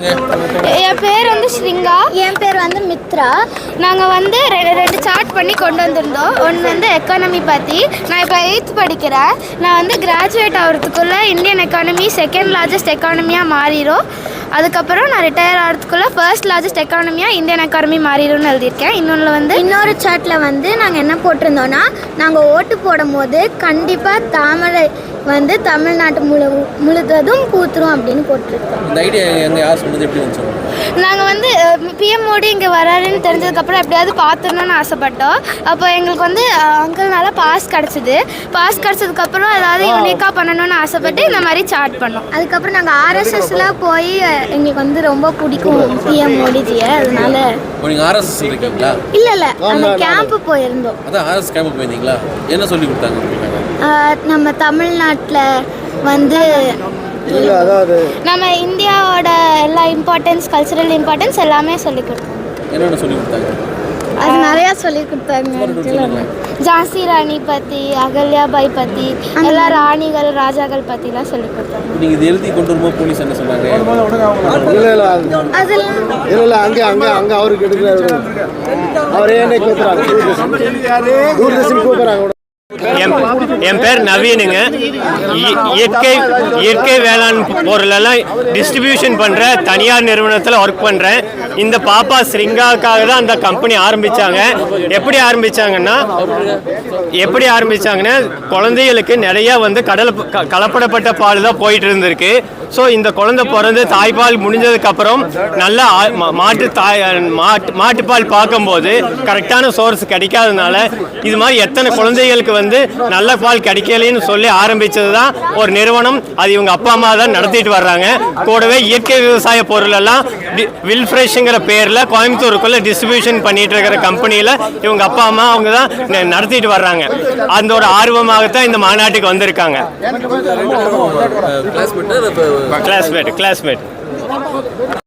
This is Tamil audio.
என் பேர் வந்து ஸ்ரிங்கா. என் பேர் வந்து மித்ரா. நாங்கள் வந்து ரெண்டு சார்ட் பண்ணி கொண்டு வந்திருந்தோம். ஒன்று வந்து எக்கானமி பற்றி. நான் இப்போ 8th படிக்கிறேன். நான் வந்து கிராஜுவேட் ஆகிறதுக்குள்ளே இந்தியன் எக்கானமி செகண்ட் லார்ஜஸ்ட் எக்கானமியாக மாறிடும். அதுக்கப்புறம் நான் ரிட்டையர் ஆகிறதுக்குள்ளே ஃபர்ஸ்ட் லார்ஜஸ்ட் எக்கானமியாக இந்தியன் எக்கானமி மாறிடும்னு எழுதியிருக்கேன். இன்னொரு சார்ட்டில் வந்து நாங்கள் என்ன போட்டிருந்தோன்னா, நாங்கள் ஓட்டு போடும் போது கண்டிப்பாக தாமரை வந்து தமிழ்நாட்டு முழுவதும் பூத்துரும் அப்படின்னு போட்டிருக்கோம். இந்த ஐடியா எங்கள் யார் சொன்னது, எப்படி வந்து சொல்லுங்கள்? நாங்கள் வந்து பிஎம் மோடி இங்கே வராருன்னு தெரிஞ்சதுக்கப்புறம் எப்படியாவது பார்த்துடணும்னு ஆசைப்பட்டோம். அப்போ எங்களுக்கு வந்து அங்கிள்னால பாஸ் கிடச்சதுக்கப்புறம் ஏதாவது யூனிக்காக பண்ணணும்னு ஆசைப்பட்டு இந்த மாதிரி சார்ட் பண்ணோம். அதுக்கப்புறம் நாங்கள் ஆர்எஸ்எஸ்ல போய் எங்களுக்கு வந்து ரொம்ப பிடிக்கும் பிஎம் மோடிஜியை. அதனால நீங்கள் ஆர்எஸ்எஸ் இருக்கீங்களா? இல்லை அந்த கேம்ப்பு போயிருந்தோம். அதான் ஆர்எஸ் கேம்ப் போயிருந்தீங்களா? என்ன சொல்லி கொடுத்தாங்க? நம்ம தமிழ்நாட்டில் வந்து நம்ம இந்தியாவோட எல்லா கல்ச்சரல் இம்பார்ட்டன்ஸ் எல்லாமே சொல்லி கொடுத்தாங்க. என்னென்ன சொல்லி கொடுத்தாங்க? அது நிறையா சொல்லி கொடுத்தாங்க. ஜான்சி ராணி பற்றி, அகல்யாபாய் பற்றி, எல்லா ராணிகள் ராஜாக்கள் பற்றிலாம் சொல்லி கொடுத்தாங்க. நீங்கள் இது எழுதி கொண்டு வரும்போது போலீஸ் என்ன சொன்னாங்க? அதெல்லாம் அங்கே அவருக்கு எடுக்கிறாரு, அவரே கூப்பிட்றாங்க. என் பேர் நவீனுங்க. இயற்கை வேளாண் பொருளெல்லாம் டிஸ்ட்ரிபியூஷன் பண்ணுற தனியார் நிறுவனத்தில் ஒர்க் பண்ணுறேன். இந்த பாப்பா ஸ்ரிங்காவுக்காக தான் அந்த கம்பெனி ஆரம்பித்தாங்க. எப்படி ஆரம்பித்தாங்கன்னா குழந்தைகளுக்கு நிறையா வந்து கலப்படப்பட்ட பால் தான் போயிட்டு இருந்திருக்கு. ஸோ இந்த குழந்தை பிறந்து தாய்ப்பால் முடிஞ்சதுக்கப்புறம் நல்லா மாட்டுப்பால் பார்க்கும்போது கரெக்டான சோர்ஸ் கிடைக்காதனால இது மாதிரி எத்தனை குழந்தைகளுக்கு வந்து நல்ல பால் கிடைக்கலன்னு சொல்லி ஆரம்பித்தது தான் ஒரு நிறுவனம். அது இவங்க அப்பா அம்மா தான் நடத்திட்டு வர்றாங்க. கூடவே இயற்கை விவசாய பொருள் எல்லாம் வில் ஃப்ரெஷ்ங்கிற பேரில் கோயம்புத்தூருக்குள்ளே டிஸ்ட்ரிபியூஷன் பண்ணிட்டு இருக்கிற கம்பெனியில் இவங்க அப்பா அம்மா அவங்க தான் நடத்திட்டு வர்றாங்க. அந்த ஒரு ஆர்வமாகத்தான் இந்த மாநாட்டுக்கு வந்திருக்காங்க. கிளாஸ்மேட்